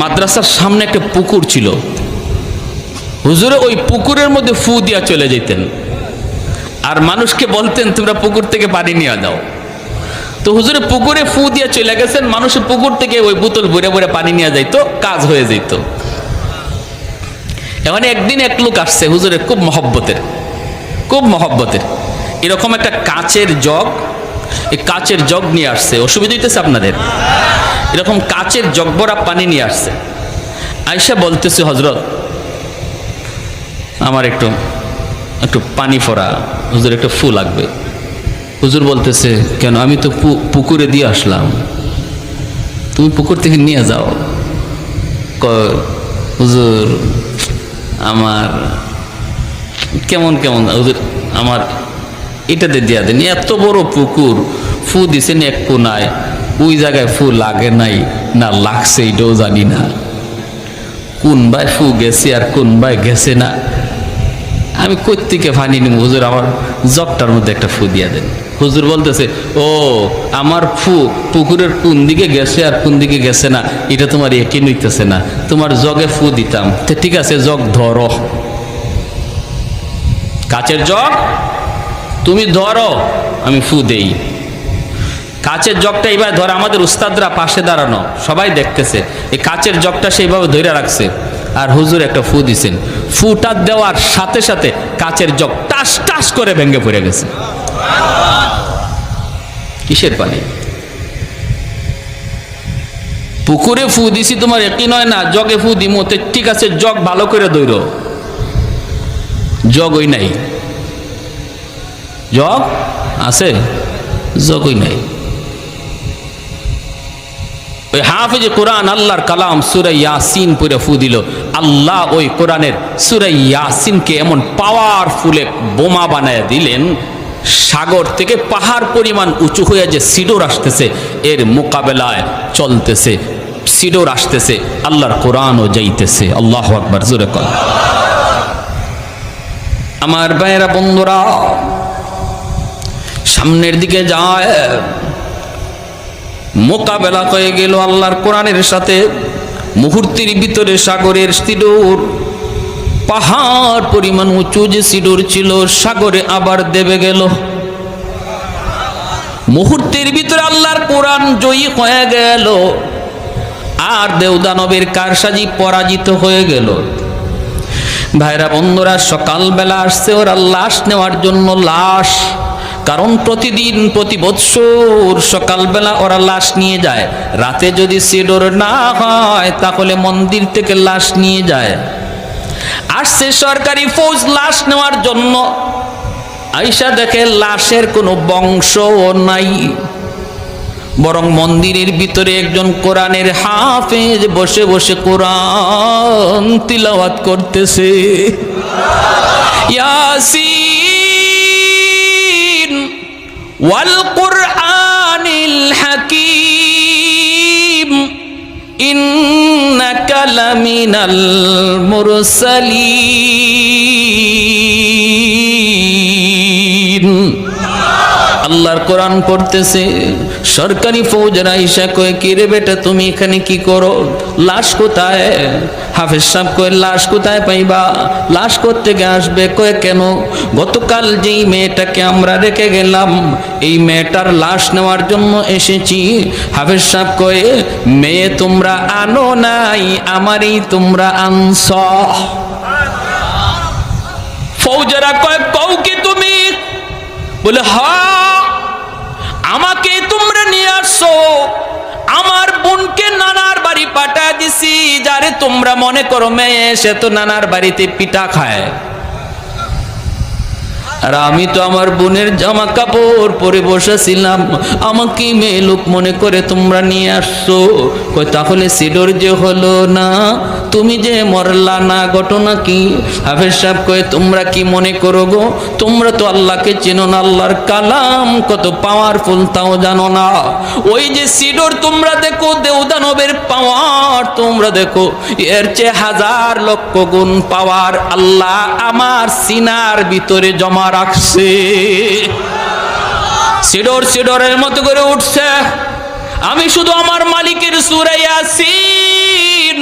Speaker 1: মাদ্রাসার সামনে একটা পুকুর ছিল, হুজুরে ওই পুকুরের মধ্যে ফু দিয়া চলে যেতেন, আর মানুষকে বলতেন তোমরা পুকুর থেকে পানি নিয়ে যাও। তো হুজুরে পুকুরে ফু দিয়া চলে গেছেন, মানুষের পুকুর থেকে ওই বোতল ভরে ভরে পানি নিয়ে যাইতো, কাজ হয়ে যেত। এখন একদিন এক লোক আসছে হুজুরের খুব মহব্বতের, খুব মহব্বতের, এরকম একটা কাচের জগ, এই কাচের জগ নিয়ে আসছে। অসুবিধা হইতেছে আপনাদের? এরকম কাচের জগ ভরা পানি নিয়ে আসছে। আয়েশা বলতেছে, হযরত আমার একটু একটু পানি ফোড়া, হুজুর একটু ফু লাগবে। হুজুর বলতেছে, কেন? আমি তো পুকুরে দিয়ে আসলাম, তুমি পুকুর থেকে নিয়ে যাও। হুজুর আমার কেমন কেমন, হুজুর আমার এটাতে দিয়া দেন। এত বড় পুকুর, ফু দিছেন এক কোনায়, ওই জায়গায় ফু লাগে নাই না লাগছে এটাও জানি না, কোন ভাই ফু গেছে আর কোন ভাই গেছে না। আমি কোত্থেকে ফানি নিব? হুজুর আমার জগটার মধ্যে একটা ফু দিয়া দেন। হুজুর বলতেছে, ও আমার ফু পুকুরের কোন দিকে গেছে আর কোন দিকে গেছে না এটা তোমার একে নইতেছে না, তোমার জগে ফু দিতাম। তো ঠিক আছে, জগ ধরো, কাচের জগ তুমি ধরো, আমি ফু দেই। কাচের জগটা এইবার ধরে, আমাদের উস্তাদরা পাশে দাঁড়ানো সবাই দেখতেছে, এই কাচের জগটা সেইভাবে ধরে রাখছে, আর হুজুর একটা ফু দিছেন। ফুটা দেওয়ার সাথে সাথে কাচের জগ টাস টাস করে ভেঙে পড়ে গেছে। কিসের পানি? পুকুরে ফু দিছি তোমার একই নয় না, জগে ফু দিমো। ঠিক আছে, জগ ভালো করে দৈর, জগ ওই নাই, জগ আছে, জগ ওই নাই। ওই হাফেজে কোরআন আল্লাহর কালাম সূরা ইয়াসিন পড়ে ফু দিল, আল্লাহ ওই কোরআনের সূরা ইয়াসিনকে এমন পাওয়ারফুল এক বোমা বানায় দিলেন, সাগর থেকে পাহাড় পরিমাণ উঁচু হয়ে যে সিডোর আসতেছে এর মোকাবেলায় চলতেছে, সিডোর আসতেছে, আল্লাহর কোরআনও যাইতেছে। আল্লাহু আকবার, জোরে কর। আমার ভাইয়েরা বন্ধুরা, সামনের দিকে যায়, মোকাবেলা হয়ে গেল আল্লাহর কোরআনের সাথে। মুহূর্তের ভিতরে সাগরের সিডোর, পাহাড় পরিমাণ উঁচু যে সিডোর ছিল, সাগরে আবার দেবে গেল। মুহূর্তের ভিতরে আল্লাহর কোরআন জয়ী হয়ে গেল, আর দেওদানবের কারসাজি পরাজিত হয়ে গেল। ভাইরা বন্ধুরা, সকালবেলা আসছে ওরা লাশ নেওয়ার জন্য, লাশ। কারণ প্রতিদিন প্রতি বৎসর সকালবেলা ওরা লাশ নিয়ে যায়, রাতে যদি সিডোর না হয় তাহলে মন্দির থেকে লাশ নিয়ে যায়। আসছে সরকারি ফৌজ লাশ নেওয়ার জন্য, আইসা দেখে লাশের কোনো বংশও নাই, বরং মন্দিরের ভিতরে একজন কোরআনের হাফেজ বসে বসে কোরআন তিলাওয়াত করতেছে। ইয়াসিন ওয়াল কুরআনিল হাকীম ইন্নাকা লামিনাল মুরসালিন। আল্লাহর কোরআন পড়তেছে, সরকারি ফৌজরা আইসা কয়, কি রে বেটা তুমি এখানে কি করো? লাশ কোথায়? হাফেজ সাহেব কয়, লাশ কোথায় পাইবা? লাশ কোত্থেকে আসবে? কয় কেন? গতকাল যেই মেয়েটাকে আমরা রেখে গেলাম এই মেয়েটার লাশ নেওয়ার জন্য এসেছি। হাফেজ সাহেব কয়, মেয়ে তোমরা আনো নাই, আমারই তোমরা আনছ। ফৌজরা কয়, কও কি তুমি? বলে, হ্যাঁ, আমাকে তোমরা নিয়ে আসছো, আমার বোনকে নানার বাড়ি পাঠা দিছি। যারে তোমরা মনে করো মেয়ে, সে তো নানার বাড়িতে পিঠা খায়, আর আমি তো আমার বোনের জামা কাপড় পরে বসেছিলাম, আমাকে মেয়ে লোক মনে করে তোমরা নিয়ে আসছো। কই তাহলে সিডোর যে হলো না, তুমি যে মরলা না, ঘটনা কি? হাফেজ সাহেব কয়, তোমরা কি মনে করো গো? তোমরা তো আল্লাহকে চেনো না, আল্লাহর কালাম কত পাওয়ারফুল তাও জানো না। ওই যে সিডোর তোমরা দেখো, দেওদানবের পাওয়ার তোমরা দেখো, এর চেয়ে হাজার লক্ষ গুণ পাওয়ার আল্লাহ আমার সিনার ভিতরে জমা রাখছে। সিডোর সিডোরের মতো করে উঠছে। আমি শুধু আমার মালিকের সূরা ইয়াসিন,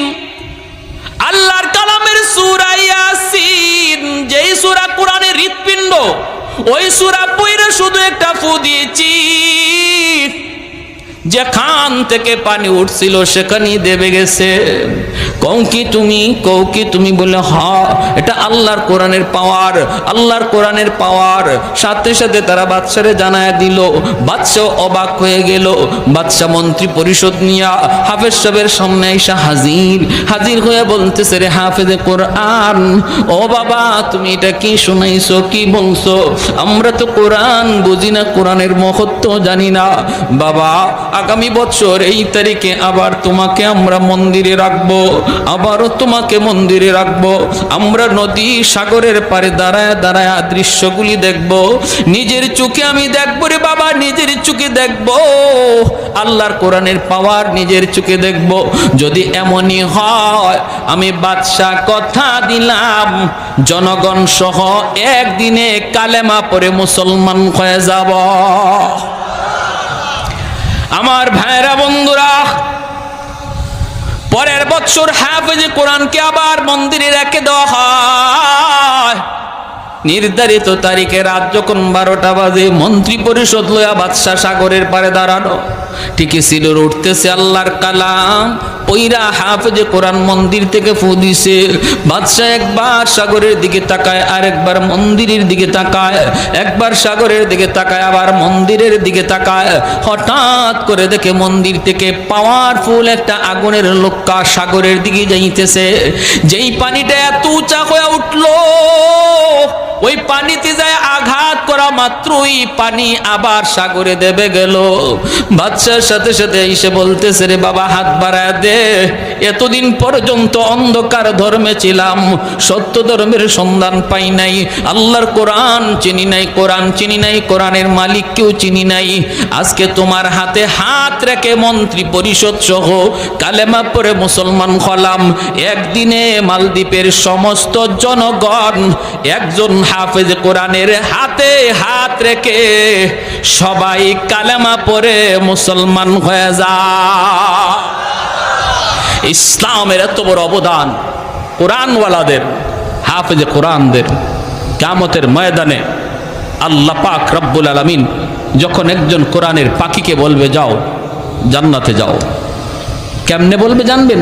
Speaker 1: আল্লাহর কালামের সূরা ইয়াসিন, যেই সূরা কোরআনের হৃৎপিণ্ড, ওই সূরা পড়ে শুধু একটা ফু দিয়েছি, যেখান থেকে পানি উঠছিল সেখানেই দেবে গেছে। কও কি তুমি বলে হ্যাঁ, এটা আল্লাহর কোরআনের পাওয়ার, আল্লাহর কোরআনের পাওয়ার। সাথে সাথে তারা বাদশারে জানায় দিল। বাদশা অবাক হয়ে গেল। বাদশা মন্ত্রী পরিষদ নিয়া হাফেজ সাহেবের সামনে এসে হাজির হয়ে বলতেছে, রে হাফেজে কোরআন, ও বাবা তুমি এটা কি শুনাইছো, কি বলছো? আমরা তো কোরআন বুঝি না, কোরআনের মহত্ব জানি না। বাবা আগামী বছর এই তারিখে আবার তোমাকে আমরা মন্দিরে রাখবো, আবারও তোমাকে মন্দিরে রাখবো। আমরা নদী সাগরের পারে দাঁড়ায় দাঁড়ায় দৃশ্যগুলি দেখবো, নিজের চোখে আমি দেখবো রে বাবা, নিজের চোখে দেখবো আল্লাহর কোরআনের পাওয়ার, নিজের চোখে দেখবো। যদি এমনই হয় আমি বাদশাহ কথা দিলাম জনগণ সহ একদিনে কালেমা পড়ে মুসলমান হয়ে যাব। আমার ভাইরা বন্ধুরা, পরের বছর হাফেজে কোরআনকে আবার মন্দিরে রেখে দেওয়া হয়। নির্ধারিত তারিখে রাত যখন 12টা বাজে, মন্ত্রী পরিষদ লয়া বাদশা সাগরের পারে দাঁড়ানো। ঠিকই ছিল উঠতেছে আল্লাহর কালাম, ওইরা হাফেজে কোরআন মন্দির থেকে ফু দিছে। বাদশা একবার সাগরের দিকে তাকায়, আরেকবার মন্দিরের দিকে তাকায়, একবার সাগরের দিকে তাকায়, আবার মন্দিরের দিকে তাকায়। হঠাৎ করে দেখে মন্দির থেকে পাওয়ারফুল একটা আগুনের লোক্কা সাগরের দিকে যাইতেছে। যেই পানিটা এত উঁচা হয়ে উঠলো, ওই পানিতে যায় আঘাত করা মাত্রই পানি আবার সাগরে দেবে গেল। বাদশার সাথে সাথে এসে বলতেছে, রে বাবা হাত বাড়ায় দে, এতদিন পর্যন্ত অন্ধকার ধর্মে ছিলাম, সত্য ধর্মের সন্ধান পাই নাই, আল্লাহর কোরআন চিনি নাই, কোরআন চিনি নাই, কোরআনের মালিককেও চিনি নাই। আজকে তোমার হাতে হাত রেখে মন্ত্রী পরিষদ সহ কালেমা পড়ে মুসলমান হলাম। একদিনে মালদ্বীপের সমস্ত জনগণ একজন হাফেজ কোরআনের হাতে হাত রেখে সবাই কালেমা পড়ে মুসলমান হয়ে যায়। ইসলামের এত বড় অবদান কোরআনওয়ালাদের, হাফেজে কোরআনদের। কিয়ামতের ময়দানে আল্লাহ পাক রব্বুল আলামিন যখন একজন কোরআনের পাখিকে বলবে যাও জান্নাতে যাও, কেমনে বলবে জানবেন?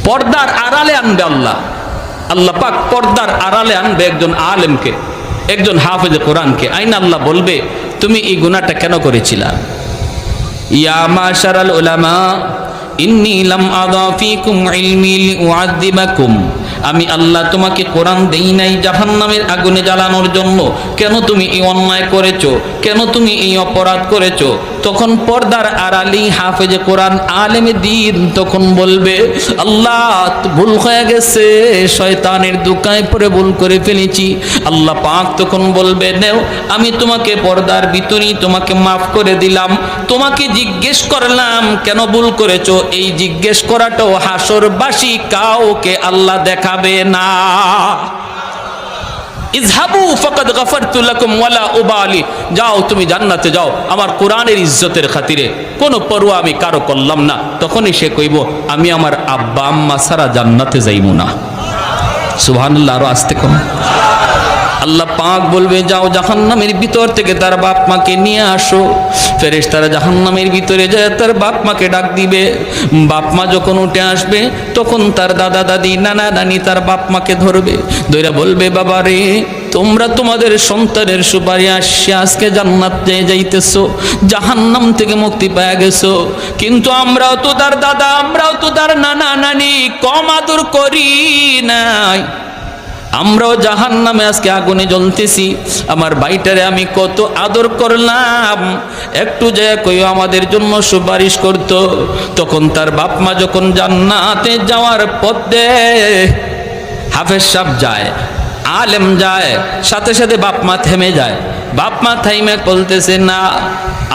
Speaker 1: পর্দার আড়ালে আনবে আল্লাহ পাক পর্দার আড়ালে আনবে একজন আলেমকে, একজন হাফেজে কোরআনকে। আইন আল্লাহ বলবে, তুমি এই গুনাহটা কেন করেছিলা? ইয়া মাশারাল উলামা ইন্নী লাম আদা ফীকুম ইলমি লিউআযিবাকুম, আমি আল্লাহ তোমাকে কোরআন দেই নাই জাহান্নামের আগুনে জ্বালানোর জন্য। কেন তুমি এই অন্যায় করেছো? কেন তুমি এই অপরাধ করেছো? তখন পর্দার আড়ালি হাফেজে কোরআন আলেমে দ্বীন তখন বলবে, আল্লাহ ভুল হয়ে গেছে, শয়তানের দোকায় পড়ে ভুল করে ফেলেছি। আল্লাহ পাক তখন বলবে, নেও আমি তোমাকে পর্দার ভিতরেই তোমাকে মাফ করে দিলাম। তোমাকে জিজ্ঞেস করলাম কেন ভুল করেছো, এই জিজ্ঞেস করাটাও হাসরবাসী কাউকে আল্লাহ দেখাবে না। ইযহাবু ফাকাদ গাফারতু লাকুম ওয়ালা উবালি, যাও তুমি জান্নাতে যাও, আমার কোরআনের ইজ্জতের খাতিরে কোনো পরোয়া আমি কারো করলাম না। তখনই সে কইব, আমি আমার আব্বা আম্মা ছাড়া জান্নাতে যাইব না। সুবহানাল্লাহ, আরো আস্তে কম। আল্লাহ পাক বলবে, যাও জাহান্নামের ভিতর থেকে তার বাপ মাকে নিয়ে আসো। ফেরেশতারা জাহান্নামের ভিতরে যায় তার বাপ মাকে ডাক দিবে। বাপ মা যখন উঠে আসবে তখন তার দাদা দাদি নানা নানি তার বাপ মাকে ধরবে, ধরে বলবে, বাবা রে তোমরা তোমাদের সন্তানের সুপারিশ আসছে আজকে জান্নাতে যাইতেছো, জাহান্নাম থেকে মুক্তি পেয়ে গেছো। কিন্তু আমরাও তো তার দাদা, আমরাও তো তার নানা নানি কম আদর করি নাই, আমরাও জাহান্নামে আজকে আগুনে জ্বলতেছি। আমার ভাইটারে আমি কত আদর করলাম, একটু যায় কইও আমাদের জন্য সুপারিশ করত। তখন তার বাপ মা যখন জান্নাতে যাওয়ার পথে হাফেজ সাহেব যায়, আলেম যায়, সাথে সাথে বাপ মা থেমে যায়। বাপ মা থাইমে বলতেছে, না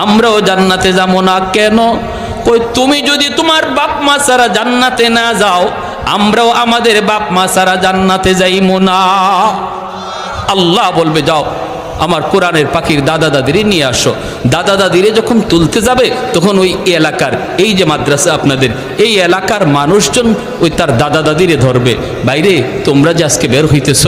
Speaker 1: আমরাও জান্নাতে যাবো না। কেন? কই তুমি যদি তোমার বাপ মা ছাড়া জান্নাতে না যাও, আমরাও আমাদের বাপ মা ছাড়া জান্নাতে যাইমু না। আল্লাহ বলবে, যাও আমার কোরআনের পাখির দাদা দাদিরে নিয়ে আসো। দাদা দাদিরে যখন তুলতে যাবে তখন ওই এলাকার, এই যে মাদ্রাসা আপনাদের, এই এলাকার মানুষজন ওই তার দাদা দাদিরে ধরবে। বাইরে তোমরা যে আজকে বের হইতেছ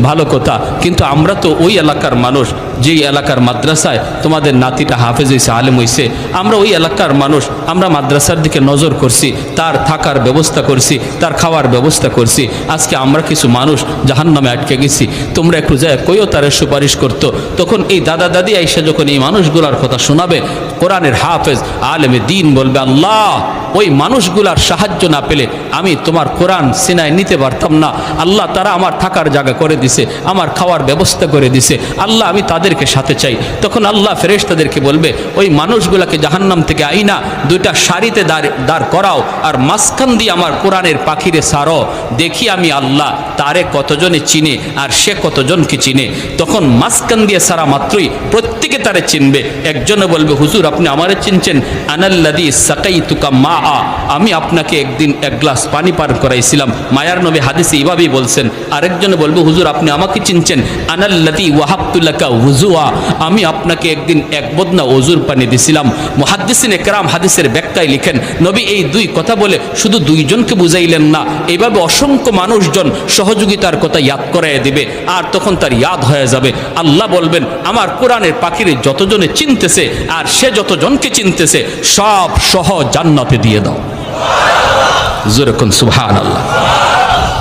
Speaker 1: ভালো কথা, কিন্তু আমরা তো ওই এলাকার মানুষ, যেই এলাকার মাদ্রাসায় তোমাদের নাতিটা হাফেজ হয়েছে, আলেম হয়েছে, আমরা ওই এলাকার মানুষ, আমরা মাদ্রাসার দিকে নজর করছি, তার থাকার ব্যবস্থা করছি, তার খাওয়ার ব্যবস্থা করছি। আজকে আমরা কিছু মানুষ জাহান্নামে আটকে গেছি, তোমরা একটু যায় কইও তারে সুপারিশ করতো। তখন এই দাদা দাদি আইসা যখন এই মানুষগুলার কথা শোনাবে, কোরআনের হাফেজ আলেমে দিন বলবে, আল্লাহ ওই মানুষগুলার সাহায্য না পেলে আমি তোমার কোরআন সিনায় নিতে পারতাম না। আল্লাহ তারা আমার থাকার জায়গা করে দিছে, আমার খাওয়ার ব্যবস্থা করে দিছে, আল্লাহ আমি তাদেরকে সাথে চাই। তখন আল্লাহ ফেরেশতাদেরকে বলবে, ওই মানুষগুলাকে জাহান্নাম থেকে আইনা দুইটা সারিতে দাঁড় করাও, আর মাঝখান দিয়ে আমার কোরআনের পাখিরে সারো, দেখি আমি আল্লাহ তারে কতজনে চিনে আর সে কতজনকে চিনে। তখন মাঝখান দিয়ে সারা মাত্রই প্রত্যেকে তারে চিনবে। একজনে বলবে, হুজুর আপনি আমারে চিনছেন? আনাল্লাযী সাকাইতুকা মা, আমি আপনাকে একদিন এক গ্লাস পানি পান করাইছিলাম। মায়ার নবী হাদিসে এইভাবেই বলছেন। আরেকজনে বলবে, হুজুর আপনি আমাকে চিনছেন? আনাল্লাযী ওয়াহাবতু লাকা ওযুআ, আমি আপনাকে একদিন এক বদনা ওযুর পানি দিছিলাম। মুহাদ্দিসিনে কেরাম হাদিসের ব্যাখ্যায় লিখেন, নবী এই দুই কথা বলে শুধু দুইজনকে বুঝাইলেন না, এইভাবে অসংখ্য মানুষজন সহযোগিতার কথা ইয়াদ করাইয়া দিবে, আর তখন তার ইয়াদ হয়ে যাবে। আল্লাহ বলবেন, আমার কোরআনের পাখিরে যতজনে চিনতেছে আর সে যতজনকে চিনতেছে সব সহ জান্নাতে দিয়ে দাও। যেরকম সুবহানাল্লাহ।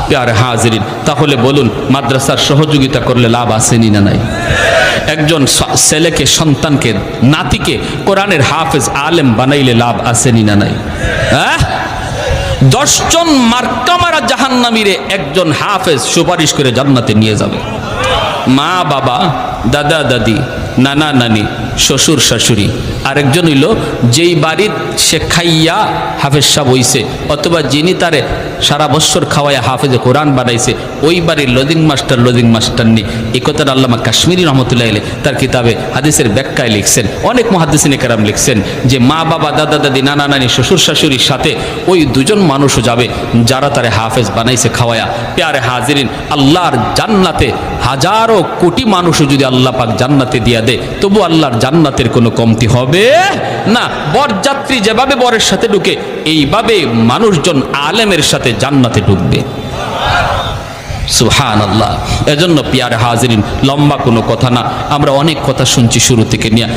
Speaker 1: প্যারে হাজিরিন, তাহলে বলুন মাদ্রাসার সহযোগিতা করলে লাভ আসেনি না নাই? একজন ছেলেকে, সন্তানকে, নাতিকে কোরআনের হাফেজ আলেম বানাইলে লাভ আসেনি না নাই? হ্যাঁ, 10 জন মার্কা মারা জাহান্নামীরে একজন হাফেজ সুপারিশ করে জান্নাতে নিয়ে যাবে। মা বাবা, দাদা দাদি, নানা নানি, শ্বশুর শাশুড়ি, আরেকজন হইল যেই বাড়ির সে খাইয়া হাফেজ সাহেব হইছে, অথবা যিনি তারে সারা বছর খাওয়াইয়া হাফেজে কোরআন বানাইছে, ওই বাড়ির লদিং মাস্টার নি। এই কথাটা আল্লামা কাশ্মীরি রহমতুল্লাহ আলাইহি তার কিতাবে হাদিসের ব্যাখ্যায় লিখছেন। অনেক মুহাদ্দিসিনে কেরাম লিখছেন যে মা বাবা, দাদা দাদি, নানা নানি, শ্বশুর শাশুড়ির সাথে ওই দুজন মানুষও যাবে যারা তারে হাফেজ বানাইছে খাওয়ায়া। প্যারে হাজিরিন, আল্লাহর জান্নাতে হাজারো কোটি মানুষও যদি আল্লাহ পাক জান্নাতে দিয়া দেয়, তবু আল্লাহর জান্নাতের কোনো কমতি হবে না। বরযাত্রী যেভাবে বরের সাথে ঢুকে, এইভাবে মানুষজন আলেমের সাথে জান্নাতে ঢুকবে। সুবহানাল্লাহ। এজন্য প্রিয় হাজিরিন, লম্বা কোনো কথা না, আমরা অনেক কথা শুনছি শুরু থেকে নিয়ে।